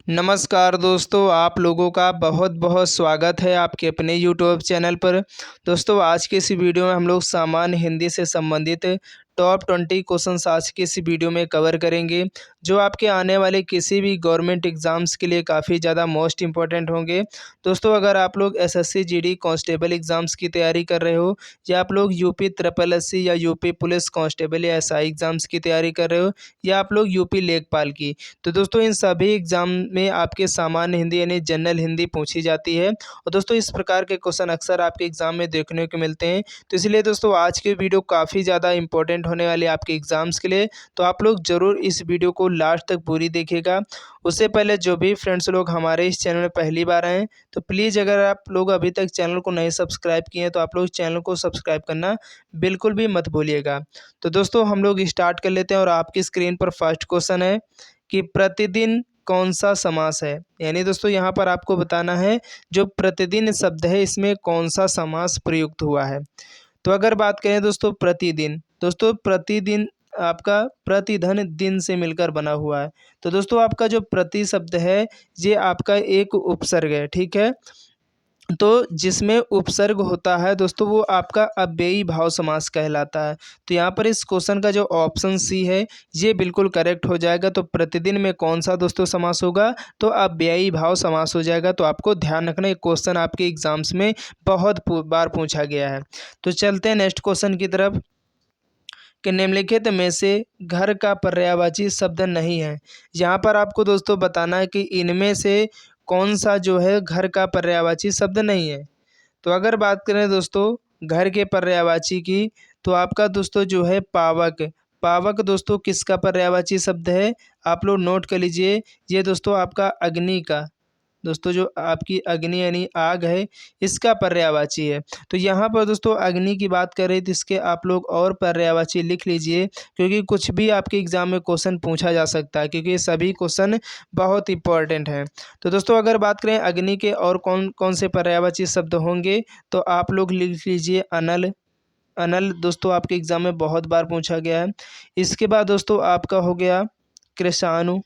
नमस्कार दोस्तों, आप लोगों का बहुत बहुत स्वागत है आपके अपने यूट्यूब चैनल पर। दोस्तों, आज के इस वीडियो में हम लोग सामान्य हिंदी से संबंधित टॉप 20 क्वेश्चंस आज के इस वीडियो में कवर करेंगे, जो आपके आने वाले किसी भी गवर्नमेंट एग्ज़ाम्स के लिए काफ़ी ज़्यादा मोस्ट इम्पोर्टेंट होंगे। दोस्तों, अगर आप लोग एसएससी जीडी कांस्टेबल एग्ज़ाम्स की तैयारी कर रहे हो, या आप लोग यूपी ट्रिपल एससी या यूपी पुलिस कांस्टेबल या एसआई एग्ज़ाम्स की तैयारी कर रहे हो, या आप लोग यूपी लेखपाल की, तो दोस्तों इन सभी एग्ज़ाम में आपके सामान्य हिंदी यानी जनरल हिंदी पूछी जाती है। और दोस्तों इस प्रकार के क्वेश्चन अक्सर आपके एग्ज़ाम में देखने को मिलते हैं। तो इसलिए दोस्तों आज की वीडियो काफ़ी ज़्यादा इंपॉर्टेंट होने वाली है आपके एग्ज़ाम्स के लिए। तो आप लोग ज़रूर इस वीडियो को लास्ट तक पूरी देखिएगा। उससे पहले जो भी फ्रेंड्स लोग हमारे इस चैनल में पहली बार आए हैं, तो प्लीज़ अगर आप लोग अभी तक चैनल को नहीं सब्सक्राइब किए हैं, तो आप लोग चैनल को सब्सक्राइब करना बिल्कुल भी मत भूलिएगा। तो दोस्तों हम लोग स्टार्ट कर लेते हैं, और आपकी स्क्रीन पर फर्स्ट क्वेश्चन है कि प्रतिदिन कौन सा समास है। यानी दोस्तों यहाँ पर आपको बताना है जो प्रतिदिन शब्द है इसमें कौन सा समास प्रयुक्त हुआ है। तो अगर बात करें दोस्तों प्रतिदिन, दोस्तों प्रतिदिन आपका प्रतिधन दिन से मिलकर बना हुआ है। तो दोस्तों आपका जो प्रति शब्द है ये आपका एक उपसर्ग है, ठीक है। तो जिसमें उपसर्ग होता है दोस्तों वो आपका अव्ययी भाव समास कहलाता है। तो यहाँ पर इस क्वेश्चन का जो ऑप्शन सी है ये बिल्कुल करेक्ट हो जाएगा। तो प्रतिदिन में कौन सा दोस्तों समास होगा, तो अव्ययी भाव समास हो जाएगा। तो आपको ध्यान रखना, ये क्वेश्चन आपके एग्जाम्स में बहुत बार पूछा गया है। तो चलते हैं नेक्स्ट क्वेश्चन की तरफ कि निम्नलिखित में से घर का पर्यायवाची शब्द नहीं है। यहाँ पर आपको दोस्तों बताना है कि इनमें से कौन सा जो है घर का पर्यायवाची शब्द नहीं है। तो अगर बात करें दोस्तों घर के पर्यायवाची की, तो आपका दोस्तों जो है पावक। पावक दोस्तों किसका पर्यायवाची शब्द है, आप लोग नोट कर लीजिए। ये दोस्तों आपका अग्नि का, दोस्तों जो आपकी अग्नि यानी आग है इसका पर्यायवाची है। तो यहाँ पर दोस्तों अग्नि की बात करें तो इसके आप लोग और पर्यायवाची लिख लीजिए, क्योंकि कुछ भी आपके एग्ज़ाम में क्वेश्चन पूछा जा सकता है, क्योंकि ये सभी क्वेश्चन बहुत इंपॉर्टेंट हैं। तो दोस्तों अगर बात करें अग्नि के और कौन कौन से पर्यायवाची शब्द होंगे, तो आप लोग लिख लीजिए अनल। अनल दोस्तों आपके एग्ज़ाम में बहुत बार पूछा गया है। इसके बाद दोस्तों आपका हो गया कृषाणु।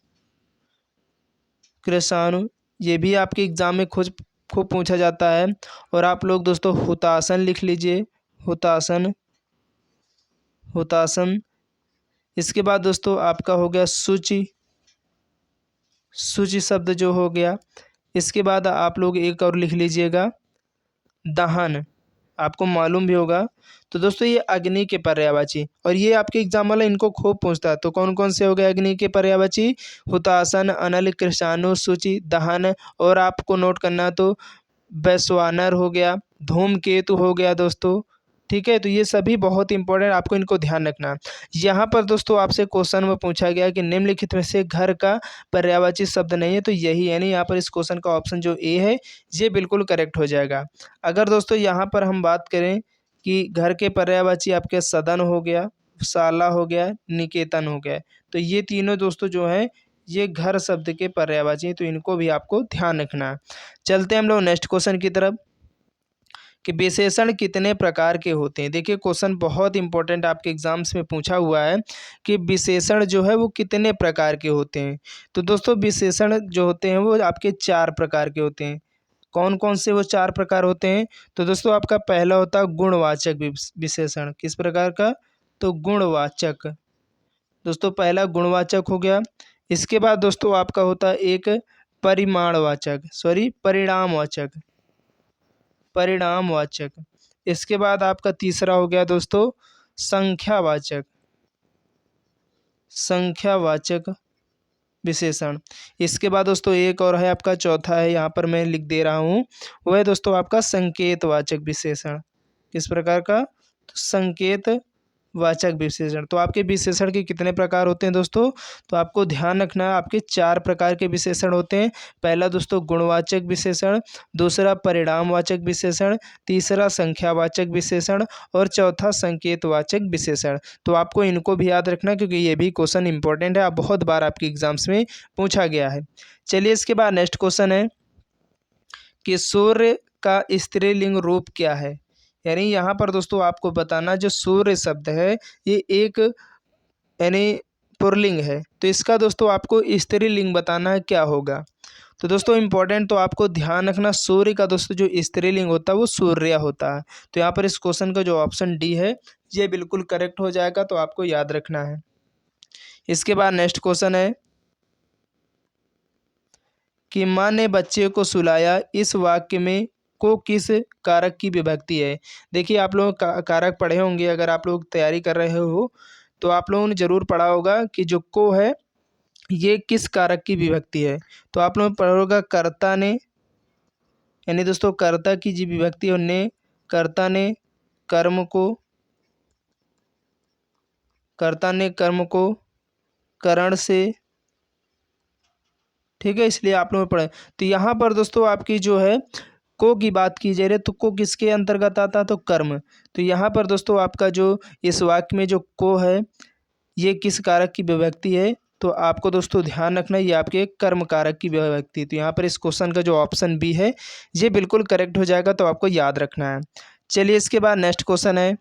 कृषाणु ये भी आपके एग्ज़ाम में खूब पूछा जाता है। और आप लोग दोस्तों हुतासन लिख लीजिए, हुतासन, हुतासन। इसके बाद दोस्तों आपका हो गया शुचि। शुचि शब्द जो हो गया। इसके बाद आप लोग एक और लिख लीजिएगा दहन। आपको मालूम भी होगा। तो दोस्तों ये अग्नि के पर्यायवाची, और ये आपके एग्जाम वाला इनको खूब पूछता है। तो कौन कौन से हो गए अग्नि के पर्यायवाची, हुतासन, अनल, कृषाणु, शुचि, दहन। और आपको नोट करना तो वैश्वानर हो गया, धूमकेतु हो गया दोस्तों, ठीक है। तो ये सभी बहुत इंपॉर्टेंट, आपको इनको ध्यान रखना। यहाँ पर दोस्तों आपसे क्वेश्चन में पूछा गया कि निम्नलिखित में से घर का पर्यायवाची शब्द नहीं है, तो यही यानी यहाँ पर इस क्वेश्चन का ऑप्शन जो ए है ये बिल्कुल करेक्ट हो जाएगा। अगर दोस्तों यहाँ पर हम बात करें कि घर के पर्यायवाची आपके सदन हो गया, शाला हो गया, निकेतन हो गया, तो ये तीनों दोस्तों जो हैं ये घर शब्द के पर्यायवाची हैं। तो इनको भी आपको ध्यान रखना है। चलते हैं हम लोग नेक्स्ट क्वेश्चन की तरफ कि विशेषण कितने प्रकार के होते हैं। देखिए क्वेश्चन बहुत इंपॉर्टेंट आपके एग्जाम्स में पूछा हुआ है कि विशेषण जो है वो कितने प्रकार के होते हैं। तो दोस्तों विशेषण जो होते हैं वो आपके 4 प्रकार के होते हैं। कौन कौन से वो 4 प्रकार होते हैं, तो दोस्तों आपका पहला होता है गुणवाचक विशेषण। किस प्रकार का, तो गुणवाचक। दोस्तों पहला गुणवाचक हो गया। इसके बाद दोस्तों आपका होता है एक परिणामवाचक। परिणामवाचक। इसके बाद आपका तीसरा हो गया दोस्तों संख्यावाचक। संख्यावाचक विशेषण। इसके बाद दोस्तों एक और है आपका चौथा है, यहाँ पर मैं लिख दे रहा हूँ, वह है दोस्तों आपका संकेतवाचक विशेषण। किस प्रकार का, तो संकेत वाचक विशेषण। तो आपके विशेषण के कितने प्रकार होते हैं दोस्तों, तो आपको ध्यान रखना है आपके 4 प्रकार के विशेषण होते हैं। पहला दोस्तों गुणवाचक विशेषण, दूसरा परिणामवाचक विशेषण, तीसरा संख्यावाचक विशेषण, और चौथा संकेतवाचक विशेषण। तो आपको इनको भी याद रखना, क्योंकि ये भी क्वेश्चन इंपॉर्टेंट है, बहुत बार आपके एग्जाम्स में पूछा गया है। चलिए इसके बाद नेक्स्ट क्वेश्चन है कि सूर्य का स्त्रीलिंग रूप क्या है। यानी यहाँ पर दोस्तों आपको बताना जो सूर्य शब्द है ये एक यानी पुल्लिंग है, तो इसका दोस्तों आपको स्त्रीलिंग बताना है क्या होगा। तो दोस्तों इम्पोर्टेंट तो आपको ध्यान रखना, सूर्य का दोस्तों जो स्त्रीलिंग होता है वो सूर्य होता है। तो यहाँ पर इस क्वेश्चन का जो ऑप्शन डी है ये बिल्कुल करेक्ट हो जाएगा, तो आपको याद रखना है। इसके बाद नेक्स्ट क्वेश्चन है कि माँ ने बच्चे को सुलाया, इस वाक्य में को किस कारक की विभक्ति है। देखिए आप लोग कारक पढ़े होंगे, अगर आप लोग तैयारी कर रहे हो तो आप लोगों ने ज़रूर पढ़ा होगा कि जो को है ये किस कारक की विभक्ति है। तो आप लोगों ने पढ़ा होगा कर्ता ने, यानी दोस्तों कर्ता की जी विभक्ति और ने, कर्ता ने कर्म को, कर्ता ने कर्म को करण से, ठीक है, इसलिए आप लोग पढ़े। तो यहाँ पर दोस्तों आपकी जो है को की बात की जा रही है, तो को किसके अंतर्गत आता है, तो कर्म। तो यहाँ पर दोस्तों आपका जो इस वाक्य में जो को है ये किस कारक की विभक्ति है, तो आपको दोस्तों ध्यान रखना ये आपके कर्म कारक की विभक्ति। तो यहाँ पर इस क्वेश्चन का जो ऑप्शन बी है ये बिल्कुल करेक्ट हो जाएगा, तो आपको याद रखना है। चलिए इसके बाद नेक्स्ट क्वेश्चन है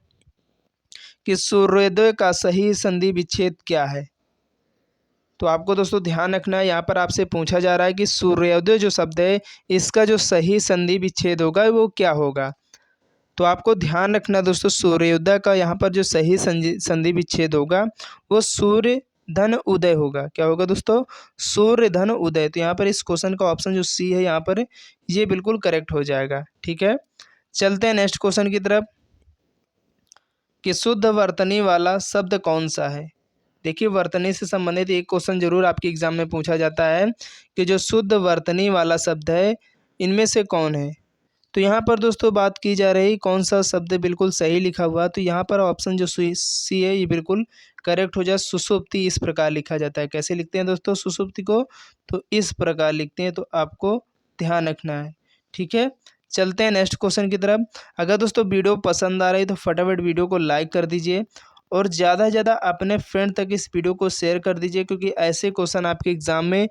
कि सूर्योदय का सही संधि विच्छेद क्या है। तो आपको दोस्तों ध्यान रखना है, यहाँ पर आपसे पूछा जा रहा है कि सूर्योदय जो शब्द है इसका जो सही संधि विच्छेद होगा वो क्या होगा। तो आपको ध्यान रखना दोस्तों, सूर्योदय का यहाँ पर जो सही संधि विच्छेद होगा वो सूर्य धन उदय होगा। क्या होगा दोस्तों, सूर्य धन उदय। तो यहाँ पर इस क्वेश्चन का ऑप्शन जो सी है यहाँ पर ये बिल्कुल करेक्ट हो जाएगा। ठीक है, चलते हैं नेक्स्ट क्वेश्चन की तरफ कि शुद्ध वर्तनी वाला शब्द कौन सा है। देखिए वर्तनी से संबंधित एक क्वेश्चन जरूर आपके एग्जाम में पूछा जाता है कि जो शुद्ध वर्तनी वाला शब्द है इनमें से कौन है। तो यहाँ पर दोस्तों बात की जा रही कौन सा शब्द बिल्कुल सही लिखा हुआ, तो यहाँ पर ऑप्शन जो सी है ये बिल्कुल करेक्ट हो जाए। सुषुप्ति इस प्रकार लिखा जाता है। कैसे लिखते हैं दोस्तों सुषुप्ति को, तो इस प्रकार लिखते हैं, तो आपको ध्यान रखना है। ठीक है, चलते हैं नेक्स्ट क्वेश्चन की तरफ। अगर दोस्तों वीडियो पसंद आ रही है तो फटाफट वीडियो को लाइक कर दीजिए और ज़्यादा से ज़्यादा अपने फ्रेंड तक इस वीडियो को शेयर कर दीजिए, क्योंकि ऐसे क्वेश्चन आपके एग्ज़ाम में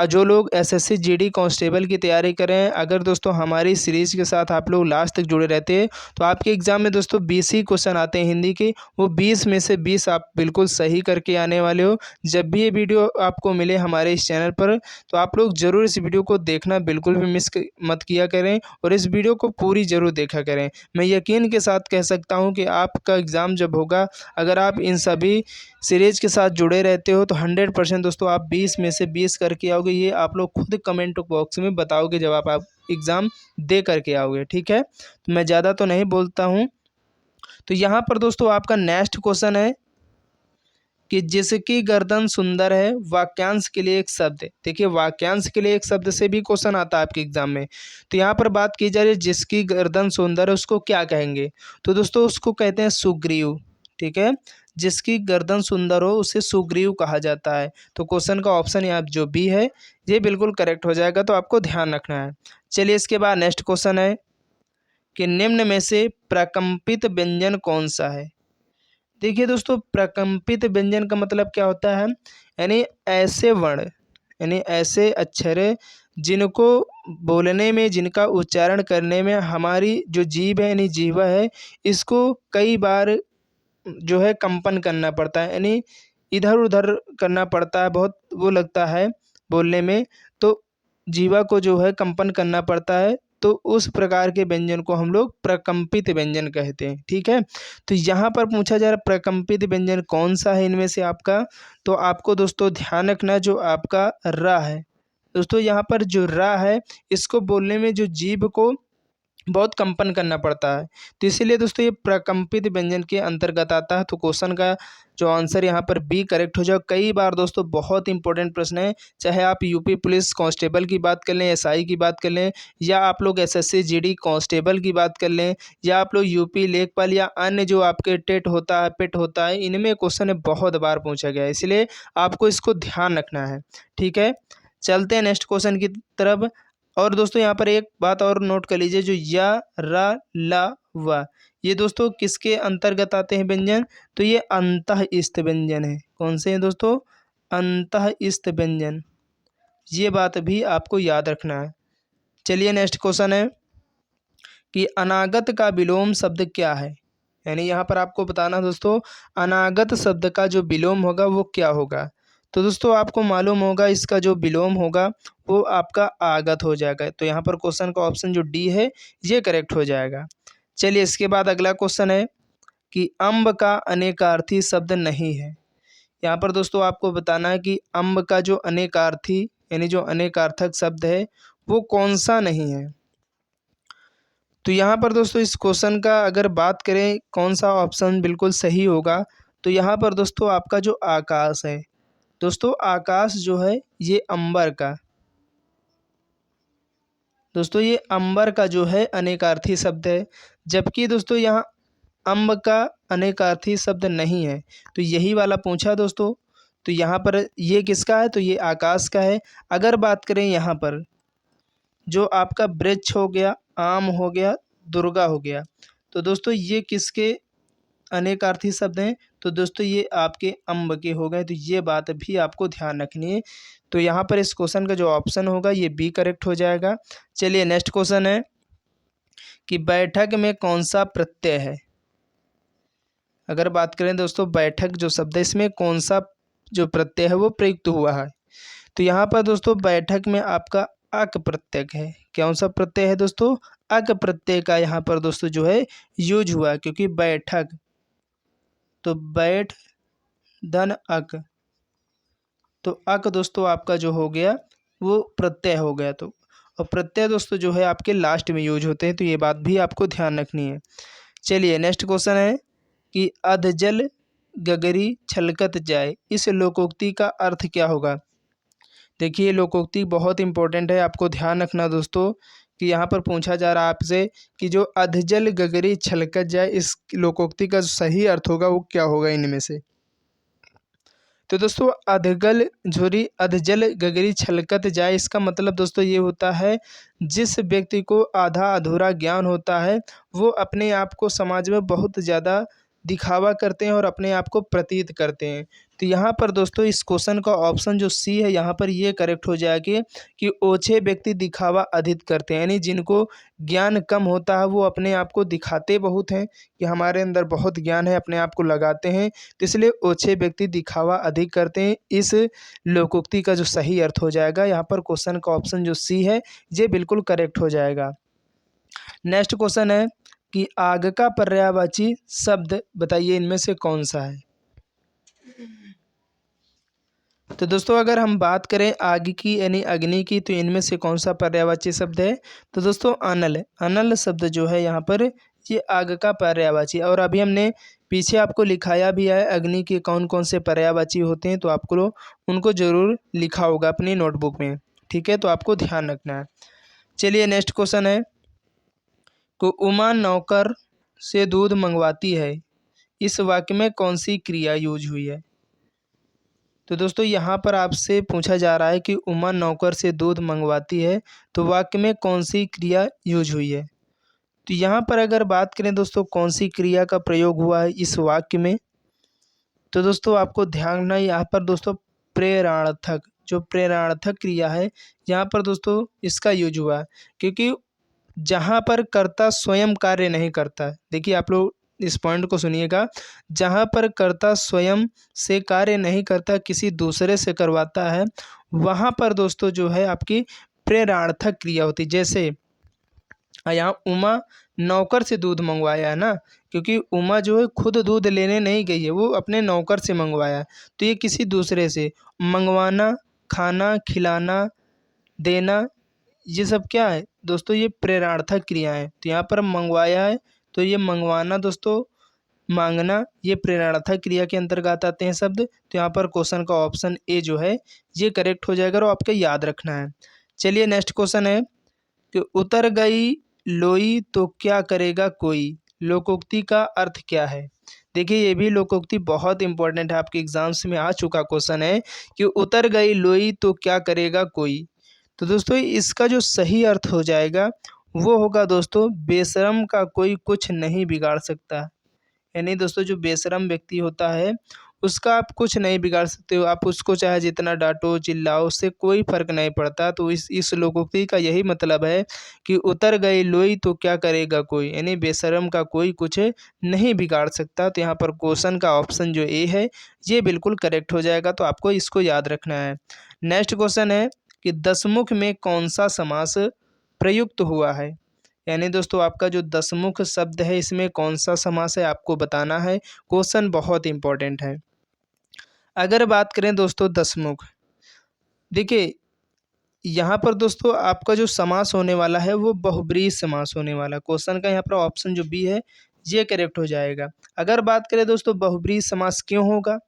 जो लोग एसएससी जीडी कांस्टेबल की तैयारी कर रहे हैं, अगर दोस्तों हमारी सीरीज़ के साथ आप लोग लास्ट तक जुड़े रहते हैं तो आपके एग्ज़ाम में दोस्तों 20 ही क्वेश्चन आते हैं हिंदी के, वो 20 में से 20 आप बिल्कुल सही करके आने वाले हो। जब भी ये वीडियो आपको मिले हमारे इस चैनल पर तो आप लोग ज़रूर इस वीडियो को देखना बिल्कुल भी मिस मत किया करें और इस वीडियो को पूरी ज़रूर देखा करें। मैं यकीन के साथ कह सकता हूँ कि आपका एग्ज़ाम जब होगा, अगर आप इन सभी सीरीज़ के साथ जुड़े रहते हो तो 100% दोस्तों आप 20 में से 20 करके आओगे। ये आप लोग खुद कमेंट बॉक्स में बताओगे जब आप एग्ज़ाम दे करके आओगे। ठीक है, तो मैं ज़्यादा तो नहीं बोलता हूँ। तो यहाँ पर दोस्तों आपका नेक्स्ट क्वेश्चन है कि जिसकी गर्दन सुंदर है वाक्यांश के लिए एक शब्द। देखिए वाक्यांश के लिए एक शब्द से भी क्वेश्चन आता है आपके एग्जाम में। तो यहाँ पर बात की जा रही है जिसकी गर्दन सुंदर है उसको क्या कहेंगे, तो दोस्तों उसको कहते हैं सुग्रीव। ठीक है, जिसकी गर्दन सुंदर हो उसे सुग्रीव कहा जाता है। तो क्वेश्चन का ऑप्शन यहाँ जो बी है ये बिल्कुल करेक्ट हो जाएगा, तो आपको ध्यान रखना है। चलिए इसके बाद नेक्स्ट क्वेश्चन है कि निम्न में से प्रकंपित व्यंजन कौन सा है। देखिए दोस्तों प्रकंपित व्यंजन का मतलब क्या होता है, यानी ऐसे वर्ण, यानी ऐसे अक्षर जिनको बोलने में, जिनका उच्चारण करने में हमारी जो जीभ है यानी जीवा है इसको कई बार जो है कंपन करना पड़ता है, यानी इधर उधर करना पड़ता है, बहुत वो लगता है बोलने में, तो जीवा को जो है कंपन करना पड़ता है। तो उस प्रकार के व्यंजन को हम लोग प्रकंपित व्यंजन कहते हैं। ठीक है, तो यहाँ पर पूछा जा रहा है प्रकंपित व्यंजन कौन सा है इनमें से आपका, तो आपको दोस्तों ध्यान रखना जो आपका रा है। दोस्तों यहाँ पर जो रा है इसको बोलने में जो जीभ को बहुत कंपन करना पड़ता है, तो इसीलिए दोस्तों ये प्रकंपित व्यंजन के अंतर्गत आता है। तो क्वेश्चन का जो आंसर यहाँ पर बी करेक्ट हो जाए। कई बार दोस्तों बहुत इंपॉर्टेंट प्रश्न है, चाहे आप यूपी पुलिस कांस्टेबल की बात कर लें, एसआई की बात कर लें, या आप लोग एसएससी जीडी कांस्टेबल की बात कर लें, या आप लोग यूपी लेखपाल या अन्य जो आपके टेट होता है पेट होता है, इनमें क्वेश्चन बहुत बार पूछा गया है, इसलिए आपको इसको ध्यान रखना है। ठीक है, चलते हैं नेक्स्ट क्वेश्चन की तरफ। और दोस्तों यहाँ पर एक बात और नोट कर लीजिए, जो या रा ला वा ये दोस्तों किसके अंतर्गत आते हैं व्यंजन, तो ये अंतः इस्त व्यंजन है। कौन से हैं दोस्तों, अंतः इस्त व्यंजन, ये बात भी आपको याद रखना है। चलिए नेक्स्ट क्वेश्चन है कि अनागत का विलोम शब्द क्या है, यानी यहाँ पर आपको बताना दोस्तों अनागत शब्द का जो विलोम होगा वो क्या होगा। तो दोस्तों आपको मालूम होगा इसका जो विलोम होगा वो आपका आगत हो जाएगा। तो यहाँ पर क्वेश्चन का ऑप्शन जो डी है ये करेक्ट हो जाएगा। चलिए इसके बाद अगला क्वेश्चन है कि अम्ब का अनेकार्थी शब्द नहीं है। यहाँ पर दोस्तों आपको बताना है कि अम्ब का जो अनेकार्थी यानी जो अनेकार्थक शब्द है वो कौन सा नहीं है। तो यहाँ पर दोस्तों इस क्वेश्चन का अगर बात करें कौन सा ऑप्शन बिल्कुल सही होगा, तो यहाँ पर दोस्तों आपका जो आकाश है, दोस्तों आकाश जो है ये अंबर का, दोस्तों ये अंबर का जो है अनेकार्थी शब्द है। जबकि दोस्तों यहाँ अम्ब का अनेकार्थी शब्द नहीं है। तो यही वाला पूछा दोस्तों। तो यहाँ पर ये किसका है, तो ये आकाश का है। अगर बात करें यहाँ पर जो आपका वृक्ष हो गया, आम हो गया, दुर्गा हो गया, तो दोस्तों ये किसके अनेकार्थी शब्द हैं, तो दोस्तों ये आपके अम्ब के हो गए। तो ये बात भी आपको ध्यान रखनी है। तो यहाँ पर इस क्वेश्चन का जो ऑप्शन होगा ये बी करेक्ट हो जाएगा। चलिए नेक्स्ट क्वेश्चन है कि बैठक में कौन सा प्रत्यय है। अगर बात करें दोस्तों बैठक जो शब्द है इसमें कौन सा जो प्रत्यय है वो प्रयुक्त हुआ है, तो यहाँ पर दोस्तों बैठक में आपका अक प्रत्यय है। कौन सा प्रत्यय है दोस्तों, अक प्रत्यय का यहाँ पर दोस्तों जो है यूज हुआ है। क्योंकि बैठक तो बैठ धन अक, तो अक दोस्तों आपका जो हो गया वो प्रत्यय हो गया। तो और प्रत्यय दोस्तों जो है आपके लास्ट में यूज होते हैं। तो ये बात भी आपको ध्यान रखनी है। चलिए नेक्स्ट क्वेश्चन है कि अधजल गगरी छलकत जाए, इस लोकोक्ति का अर्थ क्या होगा। देखिए ये लोकोक्ति बहुत इंपॉर्टेंट है, आपको ध्यान रखना दोस्तों कि यहाँ पर पूछा जा रहा है आपसे कि जो अधजल गगरी छलकत जाए, इस लोकोक्ति का जो सही अर्थ होगा वो क्या होगा इनमें से। तो दोस्तों अधजल गगरी छलकत जाए, इसका मतलब दोस्तों ये होता है जिस व्यक्ति को आधा अधूरा ज्ञान होता है वो अपने आप को समाज में बहुत ज़्यादा दिखावा करते हैं और अपने आप को प्रतीत करते हैं। तो यहाँ पर दोस्तों इस क्वेश्चन का ऑप्शन जो सी है यहाँ पर ये करेक्ट हो जाएगी कि ओछे व्यक्ति दिखावा अधिक करते हैं, यानी जिनको ज्ञान कम होता है वो अपने आप को दिखाते बहुत हैं कि हमारे अंदर बहुत ज्ञान है, अपने आप को लगाते हैं। तो इसलिए ओछे व्यक्ति दिखावा अधिक करते हैं। इस लोकोक्ति का जो सही अर्थ हो जाएगा यहाँ पर क्वेश्चन का ऑप्शन जो सी है ये बिल्कुल करेक्ट हो जाएगा। नेक्स्ट क्वेश्चन है कि आग का पर्यायवाची शब्द बताइए इनमें से कौन सा है। तो दोस्तों अगर हम बात करें आग की यानी अग्नि की, तो इनमें से कौन सा पर्यायवाची शब्द है, तो दोस्तों अनल, अनल शब्द जो है यहाँ पर ये आग का पर्यायवाची। और अभी हमने पीछे आपको लिखाया भी है अग्नि के कौन कौन से पर्यायवाची होते हैं, तो आपको उनको ज़रूर लिखा होगा अपनी नोटबुक में, ठीक है, तो आपको ध्यान रखना है। चलिए नेक्स्ट क्वेश्चन है को उमा नौकर से दूध मंगवाती है, इस वाक्य में कौन सी क्रिया यूज हुई है। तो दोस्तों यहाँ पर आपसे पूछा जा रहा है कि उमा नौकर से दूध मंगवाती है, तो वाक्य में कौन सी क्रिया यूज हुई है। तो यहाँ पर अगर बात करें दोस्तों कौन सी क्रिया का प्रयोग हुआ है इस वाक्य में, तो दोस्तों आपको ध्यान रखना यहाँ पर दोस्तों प्रेरणार्थक, जो प्रेरणार्थक क्रिया है यहाँ पर दोस्तों इसका यूज हुआ है। क्योंकि जहाँ पर कर्ता स्वयं कार्य नहीं करता है, देखिए आप लोग इस पॉइंट को सुनिएगा, जहाँ पर कर्ता स्वयं से कार्य नहीं करता किसी दूसरे से करवाता है, वहाँ पर दोस्तों जो है आपकी प्रेरणार्थक क्रिया होती है। जैसे यहाँ उमा नौकर से दूध मंगवाया है ना, क्योंकि उमा जो है खुद दूध लेने नहीं गई है, वो अपने नौकर से मंगवाया है। तो ये किसी दूसरे से मंगवाना, खाना, खिलाना, देना, ये सब क्या है दोस्तों, ये प्रेरणार्थक क्रिया है। तो यहाँ पर मंगवाया है तो ये मंगवाना दोस्तों, मांगना, ये प्रेरणार्थक क्रिया के अंतर्गत आते हैं शब्द। तो यहाँ पर क्वेश्चन का ऑप्शन ए जो है ये करेक्ट हो जाएगा और आपको याद रखना है। चलिए नेक्स्ट क्वेश्चन है कि उतर गई लोई तो क्या करेगा कोई, लोकोक्ति का अर्थ क्या है। देखिए ये भी लोकोक्ति बहुत इंपॉर्टेंट है, आपके एग्जाम्स में आ चुका क्वेश्चन है कि उतर गई लोई तो क्या करेगा कोई। तो दोस्तों इसका जो सही अर्थ हो जाएगा वो होगा दोस्तों बेशरम का कोई कुछ नहीं बिगाड़ सकता। यानी दोस्तों जो बेशरम व्यक्ति होता है उसका आप कुछ नहीं बिगाड़ सकते हो। आप उसको चाहे जितना डांटो चिल्लाओ, उससे कोई फ़र्क नहीं पड़ता। तो इस श्लोकोक्ति का यही मतलब है कि उतर गई लोई तो क्या करेगा कोई, यानी बेशर्म का कोई कुछ नहीं बिगाड़ सकता। तो यहाँ पर क्वेश्चन का ऑप्शन जो ए है ये बिल्कुल करेक्ट हो जाएगा। तो आपको इसको याद रखना है। नेक्स्ट क्वेश्चन है कि दसमुख में कौन सा समास प्रयुक्त हुआ है। यानी दोस्तों आपका जो दसमुख शब्द है इसमें कौन सा समास है आपको बताना है। क्वेश्चन बहुत इंपॉर्टेंट है। अगर बात करें दोस्तों दसमुख, देखिए यहाँ पर दोस्तों आपका जो समास होने वाला है वो बहुब्रीहि समास होने वाला है। क्वेश्चन का यहाँ पर ऑप्शन जो बी है ये करेक्ट हो जाएगा। अगर बात करें दोस्तों बहुब्रीहि समास क्यों होगा,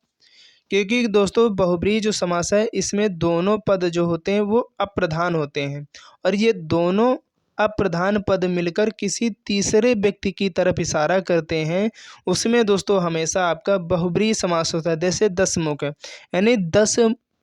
क्योंकि दोस्तों बहुब्रीहि जो समास है इसमें दोनों पद जो होते हैं वो अप्रधान होते हैं, और ये दोनों अप्रधान पद मिलकर किसी तीसरे व्यक्ति की तरफ इशारा करते हैं। उसमें दोस्तों हमेशा आपका बहुब्रीहि समास होता है। जैसे दसमुख, यानी 10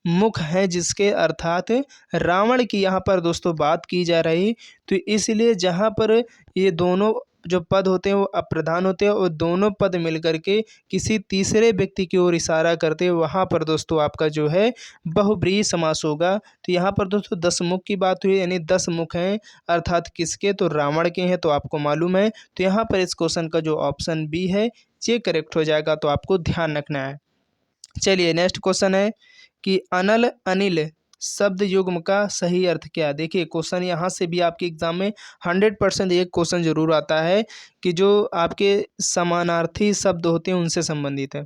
मुख हैं जिसके अर्थात रावण की यहाँ पर दोस्तों बात की जा रही। तो इसलिए जहाँ पर ये दोनों जो पद होते हैं वो अप्रधान होते हैं और दोनों पद मिलकर के किसी तीसरे व्यक्ति की ओर इशारा करते हैं, वहाँ पर दोस्तों आपका जो है बहुब्रीहि समास होगा। तो यहाँ पर दोस्तों 10 मुख की बात हुई, यानी 10 मुख हैं अर्थात किसके, तो रावण के हैं। तो आपको मालूम है। तो यहाँ पर इस क्वेश्चन का जो ऑप्शन बी है ये करेक्ट हो जाएगा। तो आपको ध्यान रखना है। चलिए नेक्स्ट क्वेश्चन है कि अनल अनिल शब्द युग्म का सही अर्थ क्या है। देखिए क्वेश्चन यहाँ से भी आपके एग्जाम में 100% एक क्वेश्चन जरूर आता है कि जो आपके समानार्थी शब्द होते हैं उनसे संबंधित है।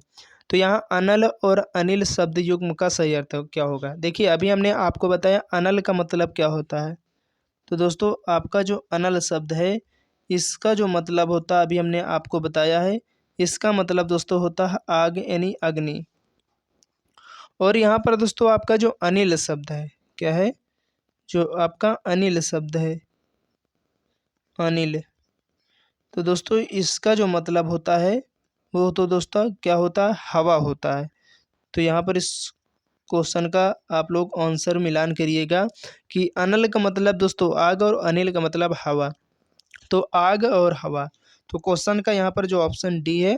तो यहाँ अनल और अनिल शब्द युग्म का सही अर्थ क्या होगा। देखिए अभी हमने आपको बताया अनल का मतलब क्या होता है। तो दोस्तों आपका जो अनल शब्द है इसका जो मतलब होता है अभी हमने आपको बताया है। इसका मतलब दोस्तों होता है आग यानी अग्नि। और यहाँ पर दोस्तों आपका जो अनिल शब्द है क्या है, जो आपका अनिल शब्द है अनिल, तो दोस्तों इसका जो मतलब होता है वो तो दोस्तों क्या होता है, हवा होता है। तो यहाँ पर इस क्वेश्चन का आप लोग आंसर मिलान करिएगा कि अनल का मतलब दोस्तों आग और अनिल का मतलब हवा। तो आग और हवा, तो क्वेश्चन का यहाँ पर जो ऑप्शन डी है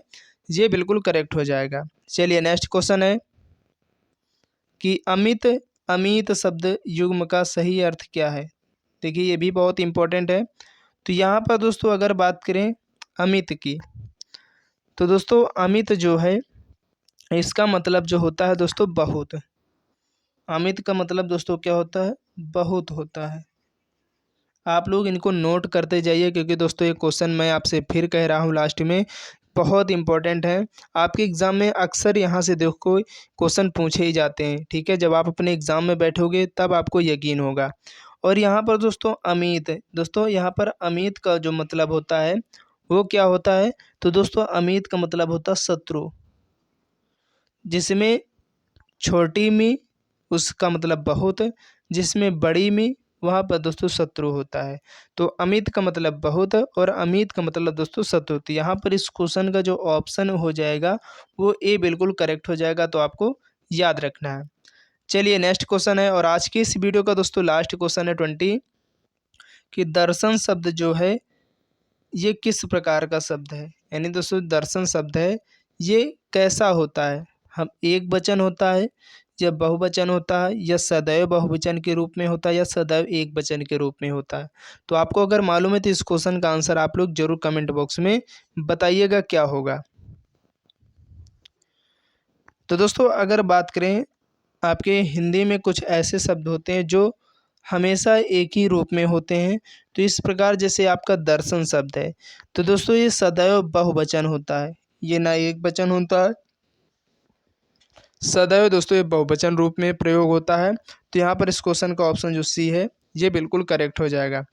ये बिल्कुल करेक्ट हो जाएगा। चलिए नेक्स्ट क्वेश्चन है कि अमित अमित शब्द युग्म का सही अर्थ क्या है। देखिए ये भी बहुत इंपॉर्टेंट है। तो यहाँ पर दोस्तों अगर बात करें अमित की, तो दोस्तों अमित जो है इसका मतलब जो होता है दोस्तों बहुत। अमित का मतलब दोस्तों क्या होता है, बहुत होता है। आप लोग इनको नोट करते जाइए क्योंकि दोस्तों ये क्वेश्चन मैं आपसे फिर कह रहा हूँ लास्ट में बहुत इंपॉर्टेंट है। आपके एग्ज़ाम में अक्सर यहाँ से देखो क्वेश्चन पूछे ही जाते हैं। ठीक है, जब आप अपने एग्ज़ाम में बैठोगे तब आपको यकीन होगा। और यहाँ पर दोस्तों अमित, दोस्तों यहाँ पर अमित का जो मतलब होता है वो क्या होता है, तो दोस्तों अमित का मतलब होता है शत्रु। जिसमें छोटी में उसका मतलब बहुत, जिसमें बड़ी में वहाँ पर दोस्तों शत्रु होता है। तो अमित का मतलब बहुत और अमित का मतलब दोस्तों शत्रु। तो यहाँ पर इस क्वेश्चन का जो ऑप्शन हो जाएगा वो ए बिल्कुल करेक्ट हो जाएगा। तो आपको याद रखना है। चलिए नेक्स्ट क्वेश्चन है और आज की इस वीडियो का दोस्तों लास्ट क्वेश्चन है 20 कि दर्शन शब्द जो है ये किस प्रकार का शब्द है। यानी दोस्तों दर्शन शब्द है ये कैसा होता है, हम एक वचन होता है या बहुवचन होता है या सदैव बहुवचन के रूप में होता है या सदैव एक वचन के रूप में होता है। तो आपको अगर मालूम है तो इस क्वेश्चन का आंसर आप लोग जरूर कमेंट बॉक्स में बताइएगा क्या होगा। तो दोस्तों अगर बात करें आपके हिंदी में कुछ ऐसे शब्द होते हैं जो हमेशा एक ही रूप में होते हैं। तो इस प्रकार जैसे आपका दर्शन शब्द है तो दोस्तों ये सदैव बहुवचन होता है, ये ना एक वचन होता है। सदैव दोस्तों ये बहुवचन रूप में प्रयोग होता है। तो यहाँ पर इस क्वेश्चन का ऑप्शन जो सी है ये बिल्कुल करेक्ट हो जाएगा।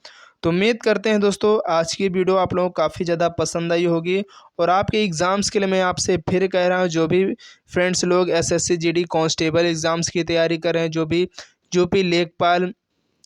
तो उम्मीद करते हैं दोस्तों आज की वीडियो आप लोगों को काफ़ी ज़्यादा पसंद आई होगी। और आपके एग्ज़ाम्स के लिए मैं आपसे फिर कह रहा हूँ, जो भी फ्रेंड्स लोग एसएससी जीडी कांस्टेबल एग्ज़ाम्स की तैयारी कर रहे हैं, जो भी यूपी लेखपाल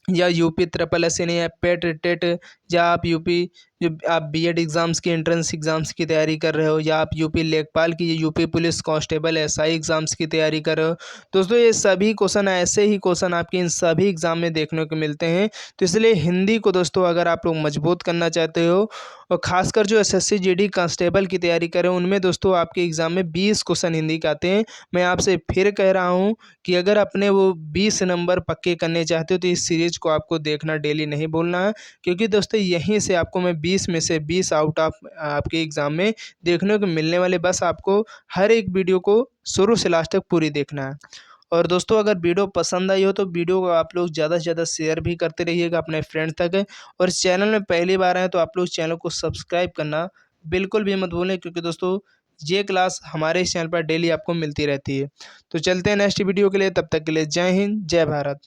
या यूपी ट्रिपल एस या पेट टेट या आप यूपी जो आप बीएड एग्ज़ाम्स की एंट्रेंस एग्ज़ाम्स की तैयारी कर रहे हो, या आप यूपी लेखपाल की, UP police constable SI exams की तैयारी कर रहे हो, दोस्तों ये सभी क्वेश्चन, ऐसे ही क्वेश्चन आपके इन सभी एग्ज़ाम में देखने को मिलते हैं। तो इसलिए हिंदी को दोस्तों अगर आप लोग मजबूत करना चाहते हो, और ख़ासकर जो एसएससी जीडी कांस्टेबल की तैयारी करें, उनमें दोस्तों आपके एग्ज़ाम में 20 क्वेश्चन हिंदी के आते हैं। मैं आपसे फिर कह रहा हूँ कि अगर अपने वो 20 नंबर पक्के करने चाहते हो तो इस सीरीज़ को आपको देखना डेली नहीं भूलना है, क्योंकि दोस्तों यहीं से आपको मैं 20 में से 20 आउट ऑफ आपके एग्ज़ाम में देखने को मिलने वाले। बस आपको हर एक वीडियो को शुरू से लास्ट तक पूरी देखना है। और दोस्तों अगर वीडियो पसंद आई हो तो वीडियो को आप लोग ज़्यादा से ज़्यादा शेयर भी करते रहिएगा अपने फ्रेंड तक। और इस चैनल में पहली बार आए तो आप लोग चैनल को सब्सक्राइब करना बिल्कुल भी मत भूलें, क्योंकि दोस्तों ये क्लास हमारे इस चैनल पर डेली आपको मिलती रहती है। तो चलते हैं नेक्स्ट वीडियो के लिए, तब तक के लिए जय हिंद, जय भारत।